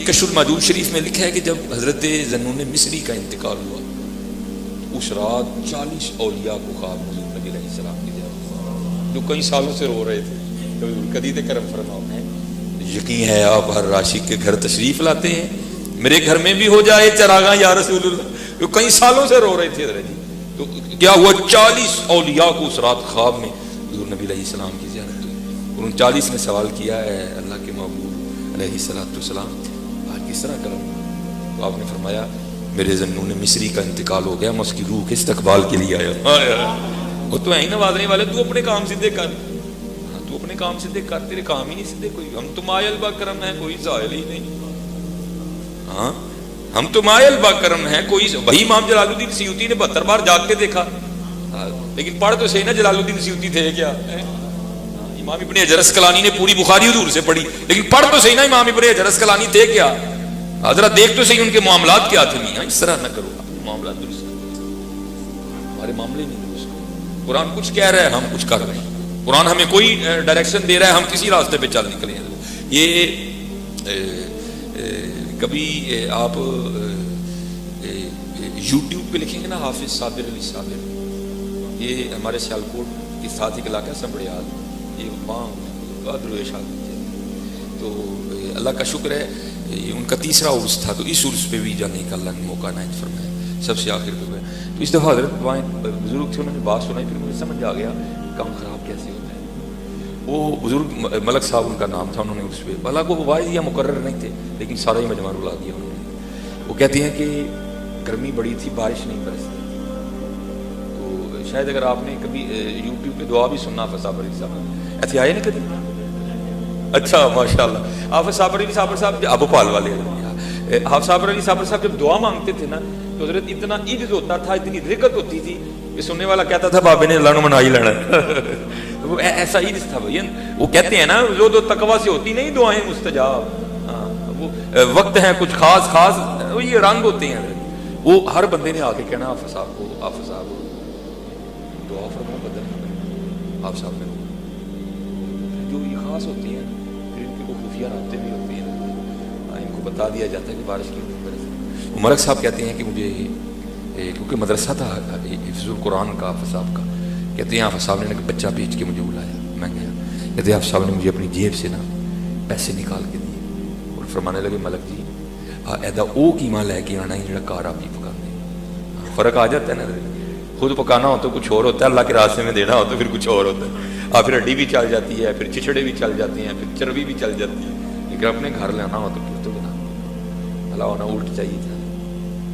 کشف المحدود شریف میں لکھا ہے کہ جب حضرت ذنون مصری کا انتقال ہوا اس رات 40 اولیاء کو خواب میں حضور نبی علیہ السلام کی زیارت جو کئی سالوں سے رو رہے تھے. قدید کرم فرماؤ ہے یقین ہے آپ ہر راشق کے گھر تشریف لاتے ہیں, میرے گھر میں بھی ہو جائے چراغاں یا رسول اللہ. جو کئی سالوں سے رو رہے تھے حضرت جی, تو کیا ہوا 40 اولیاء کو اس رات خواب میں حضور نبی علیہ السلام کی زیارت ہوئی. اور ان 40 نے سوال کیا ہے اللہ کے محبوب علیہ السلام آج کس طرح کروں. تو آپ نے فرمایا میرے ذنون مصری کا انتقال ہو گیا, میں اس کی روح کے استقبال کے لیے آیا. وہ تو ہے ہی نوازنے والے, تو اپنے کام سیدھے کر, تو اپنے کام سیدھے کر, تیرے کام ہی نہیں سیدھے. کوئی ہم تو مائل با کرم ہے, کوئی زائل ہی نہیں. ہاں ہم تو مائل با کرم ہے کوئی. وہی امام جلال الدین سیوطی نے 72 بار جاگ کے دیکھا, لیکن پڑھ تو صحیح نا جلال الدین سیوطی تھے کیا. امام ابن حجر اسقلانی نے پوری بخاری حضور سے پڑھی, لیکن پڑھ تو صحیح نا امام ابن حجر اسقلانی تھے کیا. حضرت دیکھ تو صحیح ان کے معاملات کیا تھے. نہیں اس طرح نہ کرو, اپنے معاملات درست کرو, ہمارے معاملے نہیں درست. قرآن کچھ کہہ رہا ہے, ہم کچھ کر رہے ہیں. قرآن ہمیں کوئی ڈائریکشن دے رہا ہے, ہم کسی راستے پہ چل نکلے ہیں. یہ کبھی آپ یوٹیوب پہ لکھیں گے نا حافظ صابر علی صابر, یہ ہمارے سیالکوٹ کے ساتھ ایک علاقہ سنبڑیال, یہ وہاں درویش آدمی تھے. تو اللہ کا شکر ہے یہ ان کا تیسرا عرس تھا, تو اس عرس پہ بھی جانے کا اللہ نے موقع عنایت فرمایا سب سے آخر پہ. تو اس دفعہ حضرت وہاں بزرگ تھے, انہوں نے بات سنائی, پھر مجھے سمجھ آ گیا کام خراب کیسے ہوتا ہے. وہ بزرگ ملک صاحب ان کا نام تھا, انہوں نے اس پہ حالانکہ وہ واعظ یا مقرر نہیں تھے, لیکن سارا ہی مجمع رلا دیا انہوں نے. وہ کہتے ہیں کہ گرمی بڑی تھی, بارش نہیں برستی. تو شاید اگر آپ نے کبھی یوٹیوب پہ دعا بھی سننا حافظ صابر علی صاحب ایسے آئے نا کبھی. اچھا ماشاء اللہ. حافظ صابر علی صاحب ابو پال والے حافظ صابر علی صاحب جب دعا مانگتے تھے نا, تو حضرت اتنا عجز ہوتا تھا, اتنی رقت ہوتی تھی کہ سننے والا کہتا تھا بابے نے اللہ نے منا ہی لینا. وہ ایسا عجز تھا بھائی. وہ کہتے ہیں نا جو تقویٰ سے ہوتی نہیں دعائیں مستجاب, وہ وقت ہیں کچھ خاص وہ یہ رنگ ہوتے ہیں. وہ ہر بندے نے آ کے کہنا حافظ صاحب کو, حافظ صاحب دعا فرما بدل حافظ صاحب نے جو یہ خاص ہوتی ہیں, پھر ان کے خفیہ رابطے بھی ہوتے ہیں, ان کو بتا دیا جاتا ہے کہ بارش کی برس. ملک صاحب کہتے ہیں کہ مجھے کیونکہ مدرسہ تھا حفظ القرآن کا حافظ صاحب کا, کہتے ہیں حافظ صاحب نے بچہ بھیج کے مجھے بلایا, میں گیا. کہتے ہیں حافظ صاحب نے مجھے اپنی جیب سے نا پیسے نکال کے دیے اور فرمانے لگے ملک جی ایدا او قیمہ لے کے آنا ہی جڑا کار آپ ہی پکانے. فرق آ جاتا ہے نا, خود پکانا ہو تو کچھ اور ہوتا ہے, اللہ کے راستے میں دینا ہو تو پھر کچھ اور ہوتا ہے. پھر ہڈی بھی چل جاتی ہے, پھر چچڑے بھی چل جاتے ہیں, پھر چربی بھی چل جاتی ہے. لیکن اپنے گھر لانا ہو تو پھر تو بنا بھلا ہونا الٹ چاہیے تھا.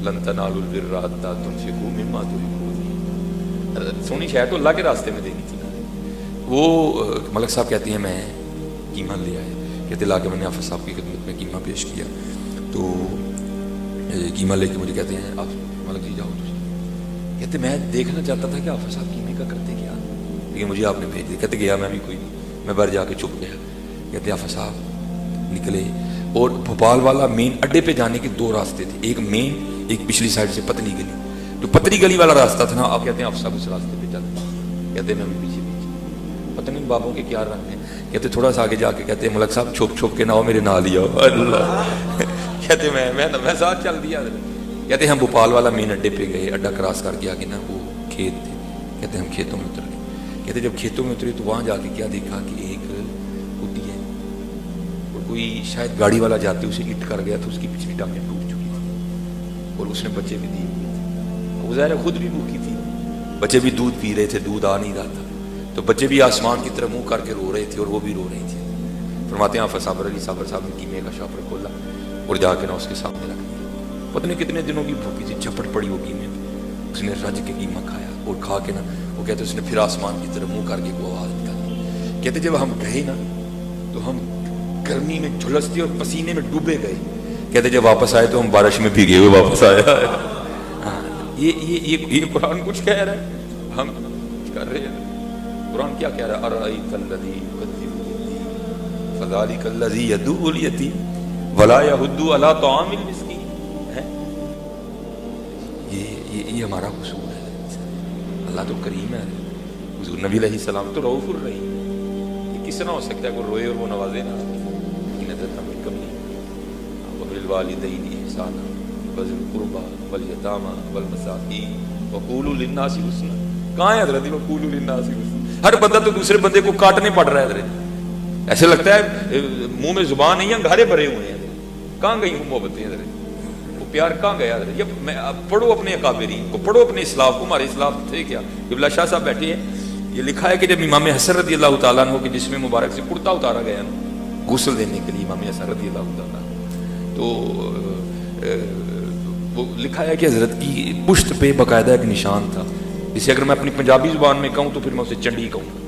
لن تنالوا البر حتى تنفقوا مما تحبون. سونی شاید تو اللہ کے راستے میں دینی تھی نا. وہ ملک صاحب کہتے ہیں میں قیمہ لے آئے, کہتے لا کے میں نے حافظ صاحب کی خدمت میں قیمہ پیش کیا. تو قیمہ لے کے مجھے کہتے ہیں آپ ملک جی جاؤ. کہتے میں دیکھنا چاہتا تھا کہ حافظ صاحب قیمے کا کرتے کیا, لیکن مجھے آپ نے بھیج دیا. کہتے گیا میں بھی کوئی نہیں, میں باہر جا کے چھپ گیا. کہتے حافظ صاحب نکلے, اور بھوپال والا مین اڈے پہ جانے کے 2 راستے تھے, ایک مین, ایک پچھلی سائڈ سے پتلی گلی. جو پتلی گلی والا راستہ تھا نا, آپ کہتے ہیں حافظ صاحب اس راستے پہ چلتے. کہتے ہیں میں بھی پیچھے پتہ نہیں بابوں کے کیا رنگ ہیں. کہتے تھوڑا سا آگے جا کے کہتے ہیں ملک صاحب چھپ چھپ کے نہ ہو میرے نال ہی آؤ. اللہ کہتے میں ساتھ چل دیا. کہتے ہم بھوپال والا مین اڈے پہ گئے, اڈا کراس کر کے آگے نا وہ کھیت تھے. کہتے ہم کھیتوں میں اتر گئے. کہتے جب کھیتوں میں اترے تو وہاں جا کے کیا دیکھا کہ ایک کٹی ہے, اور کوئی شاید گاڑی والا جاتے اسے اٹ کر گیا تو اس کی پچھلی ٹانگیں ٹوٹ چکی تھی, اور اس نے بچے بھی دیے ہوئے تھے. وہ ظاہر ہے خود بھی بھوکی تھی, بچے بھی دودھ پی رہے تھے, دودھ آ نہیں رہا تھا, تو بچے بھی آسمان کی طرف منہ کر کے رو رہے تھے اور وہ بھی رو رہی تھی. فرماتے ہیں حافظ صابر علی صاحب نے قیمے کا شاپر کھولا اور جا کے نا اس کے سامنے رکھ دیا. پتہ نہیں کتنے دنوں کی بھوکی تھی, جھپٹ پڑی وہ قیمے پہ. اس نے رج کے قیمہ کھایا, اور کھا کے نا وہ کہتے اس نے پھر آسمان کی طرف منہ کر کے وہ آواز نکالی. کہتے جب ہم گئے نا تو ہم گرمی میں جھلستے اور پسینے میں ڈوبے گئے. کہتے جب واپس آئے تو ہم بارش میں بھیگے ہوئے واپس آیا. یہ قرآن کچھ کہہ رہا ہے, ہم کر رہے ہیں. قرآن کیا کہہ رہا ہے, ارأیت الذی یکذب بالدین فذلک الذی یدعو الیتیم ولا یحض علی طعام المسکین. یہ ہمارا قصور ہے. اللہ تو کریم ہے, حضور نبی علیہ السلام تو رؤوف الرحیم. یہ کس طرح ہو سکتا ہے کوئی روئے اور وہ نوازے نہ, لیکن حضرت ہم کم نہیں. وبالوالدین احسانا وذی القربى والیتامی والمساکین وقولوا للناس حسنا. کہاں ہے حضرت وقولوا للناس حسنا؟ ہر بندہ تو دوسرے بندے کو کاٹنے پڑ رہا ہے حضرت. ایسے لگتا ہے منہ میں زبان نہیں ہے، گھارے بھرے ہوئے ہیں. کہاں گئی ہوں محبتیں حضرت؟ وہ پیار کہاں گیا حضرت؟ یہ پڑھو اپنے اکابرین کو، پڑھو اپنے اسلاف کو. ہمارے اسلاف تھے کیا؟ قبلہ شاہ صاحب بیٹھے ہیں، یہ لکھا ہے کہ جب امام حسن رضی اللہ تعالیٰ عنہ کے جسم مبارک سے کرتا اتارا گیا نا غسل دینے کے لیے امام حسن رضی اللہ تعالیٰ، تو وہ لکھا ہے کہ حضرت کی پشت پہ باقاعدہ ایک نشان تھا. جسے اگر میں اپنی پنجابی زبان میں کہوں تو پھر میں اسے چنڈی کہوں گا.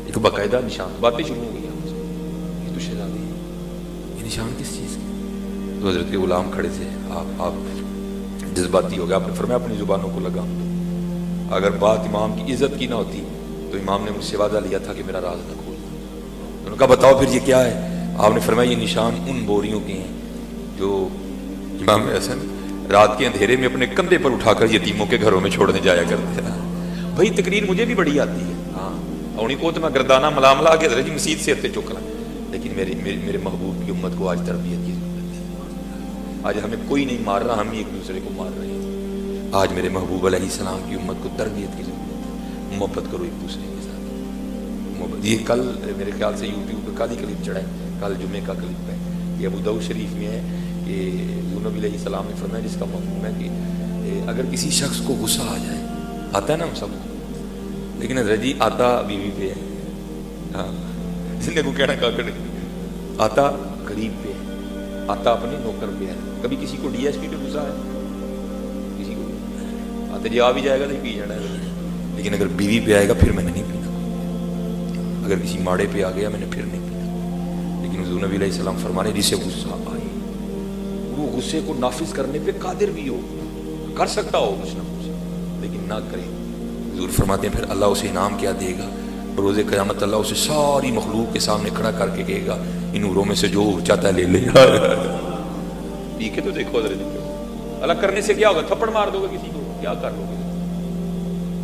ایک باقاعدہ نشان. باتیں شروع ہو گئی یہ تو شہزادی ہے، یہ نشان کس چیز کی؟ تو حضرت کے غلام کھڑے تھے. آپ جذباتی ہو گیا. آپ نے فرمایا اپنی زبانوں کو لگام دو. اگر بات امام کی عزت کی نہ ہوتی تو امام نے مجھ سے وعدہ لیا تھا کہ میرا راز نہ کھولنا. انہوں نے کہا بتاؤ پھر یہ کیا ہے؟ آپ نے فرمایا یہ نشان ان بوریوں کے ہیں جو امام حسن رات کے اندھیرے میں اپنے کندھے پر اٹھا کر یتیموں کے گھروں میں چھوڑنے جایا کرتے ہیں. بھائی تقریر مجھے بھی بڑی آتی ہے، ہاں اونی کو تو میں گردانہ ملا کے حضرت جی مسجد سے اتنے چکلا، لیکن میرے محبوب کی امت کو آج تربیت کی ضرورت ہے. آج ہمیں کوئی نہیں مار رہا، ہم ہی ایک دوسرے کو مار رہے ہیں. آج میرے محبوب علیہ السلام کی امت کو تربیت کی ضرورت ہے. محبت کرو ایک دوسرے کے ساتھ. یہ کل میرے خیال سے یوٹیوب پہ کل ہی کلپ چڑھا ہے، کل جمعے کا کلپ ہے. یہ ابو داؤد شریف میں ہے کہ نبی علیہ السلام نے فرمایا جس کا مفہوم ہے کہ اگر کسی شخص کو غصہ آ جائے، آتا ہے نا ہم سب کو، لیکن حضرت جی آتا بیوی پہ ہے، ہاں زندگی کو کہنا کاکڑ آتا غریب پہ ہے، آتا اپنے نوکر پہ ہے. کبھی کسی کو ڈی ایس پی پہ غصہ ہے؟ کسی کو آتا جی آ بھی جائے گا تو پی جانا ہے. لیکن اگر بیوی پہ آئے گا پھر میں نے نہیں پینا. اگر کسی ماڑے پہ آ گیا میں نے پھر نہیں پینا. لیکن حضور نبی علیہ السلام فرمانے جسے غصہ آئے وہ غصے کو نافذ کرنے پہ قادر بھی ہو، کر سکتا ہو کچھ نہ کچھ، لیکن نہ کرے. حضور فرماتے ہیں پھر اللہ اسے انعام کیا دے گا؟ روز قیامت اللہ اسے ساری مخلوق کے سامنے کھڑا کر کے کہے گا ان نوروں میں سے جو چاہتا ہے لے لے. پی کے تو دیکھو حضرت اللہ کرنے سے کیا ہوگا؟ تھپڑ مار دو گے کسی کو، کیا کر لو گے؟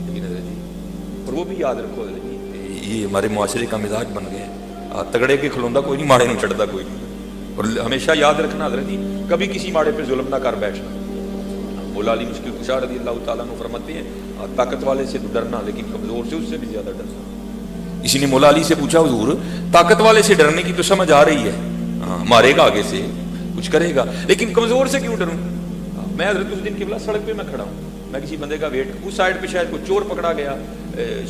لیکن حضرت جی اور وہ بھی یاد رکھو حضرت جی یہ ہمارے معاشرے کا مزاج بن گیا ہے. تگڑے کے کھلوندا کوئی نہیں، ماڑے نہیں چڑھتا کوئی نہیں. اور ہمیشہ یاد رکھنا حضرت جی کبھی کسی ماڑے پہ ظلم نہ کر بیٹھنا. مولا علی مشکل کشا رضی اللہ تعالیٰ عنہ فرماتے ہیں طاقت والے سے تو ڈرنا لیکن کمزور سے اس سے بھی زیادہ ڈرنا. اسی نے مولا علی سے پوچھا حضور طاقت والے سے ڈرنے کی تو سمجھ آ رہی ہے، ہاں مارے گا آگے سے کچھ کرے گا، لیکن کمزور سے کیوں ڈروں؟ میں حضرت اس دن قبلہ سڑک پہ میں کھڑا ہوں، میں کسی بندے کا ویٹ، اس سائڈ پہ شاید کوئی چور پکڑا گیا،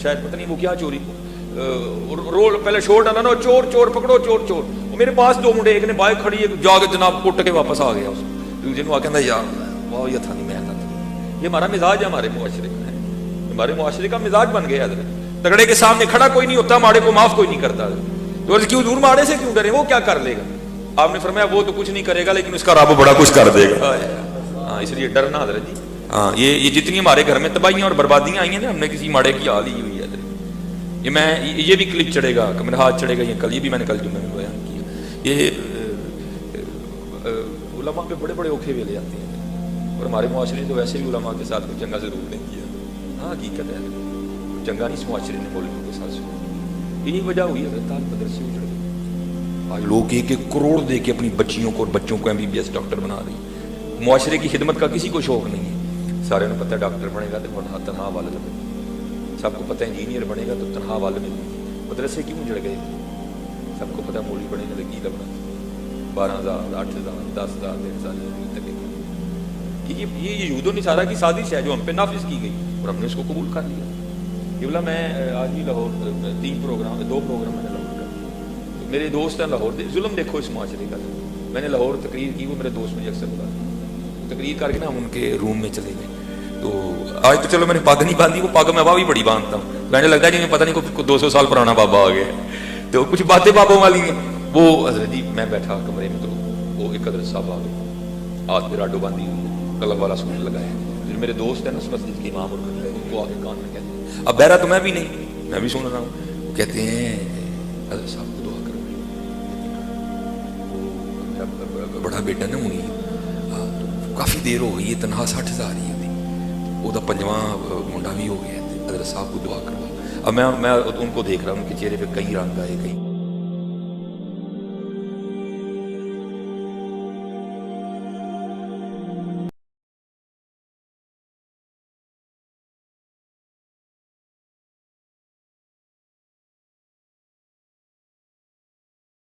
شاید پتہ نہیں وہ کیا چوری، رول پہلے شور ڈالا نا چور چور پکڑو چور چور. میرے پاس دو منڈے، ایک نے بائک کھڑی ہے جا کے جناب کٹ کے واپس آ گیا. دوسرے نے آ کے یار واہ یہ تھا نہیں میں تھا. یہ ہمارا مزاج ہے ہمارے معاشرے کا، ہمارے معاشرے کا مزاج بن گیا حضرت. تگڑے کے سامنے کھڑا کوئی نہیں ہوتا، ماڑے کو معاف کوئی نہیں کرتا. تو کیوں دور ماڑے سے کیوں ڈرے؟ وہ کیا کر لے گا؟ آپ نے فرمایا وہ تو کچھ نہیں کرے گا لیکن اس کا رب بڑا کچھ کر دے گا. ہاں اس لیے ڈرنا حضرت جی. ہاں یہ جتنی ہمارے گھر میں تباہیاں اور بربادیاں آئی ہیں نا، ہم نے کسی ماڑے کی حال ہی ہوئی ہے. یہ بھی کلپ چڑھے گا، میرا ہاتھ چڑھے گا یہ کل، یہ بھی میں نے کل جمعے میں بیان کیا. یہ علماء پہ بڑے بڑے اوکھے ویلے آتے ہیں اور ہمارے معاشرے نے تو ویسے بھی علماء کے ساتھ کوئی چنگا ضرور نہیں کیا. ہاں حقیقت ہے چنگا نہیں اس معاشرے نے مولویوں کے ساتھ سنا. یہی وجہ ہوئی ہے تاج مدرسے اجڑ گئے. آج لوگ ایک کروڑ دے کے اپنی بچیوں کو اور بچوں کو MBBS ڈاکٹر بنا رہی. معاشرے کی خدمت کا کسی کو شوق نہیں ہے. سارے نے پتہ ہے ڈاکٹر بنے گا تو تنہا والد میں، سب کو پتہ ہے انجینئر بنے گا تو تنہا والد میں. مدرسے کیوں اجڑ گئے؟ سب کو پتہ مولوی بنے گا تو کی لگنا 12,000 8,000 10,000 1,500 تک. یہ یہود و نصارہ کی سازش ہے جو ہم پہ نافذ کی گئی اور ہم نے اس کو قبول کر لیا. یہ بولا میں آج ہی لاہور 2 پروگرام میں نے لاہور کر. میرے دوست ہیں لاہور، ظلم دیکھو اس معاشرے کا. میں نے لاہور تقریر کی، وہ میرے دوست مجھے اکثر بتاتے ہیں. تقریر کر کے نا ہم ان کے روم میں چلے گئے. تو آج تو چلو میں نے پاگ نہیں باندھی، وہ پاگ میں بھی بڑی باندھتا ہوں. میں نے لگتا ہے جی پتہ نہیں کوئی 200 سال پرانا بابا آ گیا. تو کچھ باتیں بابوں والی ہیں. وہ حضرت جی میں بیٹھا کمرے میں تو وہ ایک حضرت صاحب آ گئے، ہاتھ پہ راڈو باندھی ہوئی ہے، قلم والا سوٹ لگایا. جو میرے دوست ہیں نا اس مسجد کے امام اور خطیب، ان کو آ کے کان میں کہتے ہیں، اب بہرا تو میں بھی نہیں، میں بھی سن رہا ہوں. وہ کہتے ہیں حضرت صاحب کو دعا کرو. بڑا بیٹا نا ہوئی کافی دیر ہو گئی ہے، تنہا 60,000 ہی ہوتی، وہ 5واں منڈا بھی ہو گیا. حضرت صاحب کو دعا کروا. اب میں ان کو دیکھ رہا ہوں ان کے چہرے پہ کئی رنگ آئے، کئی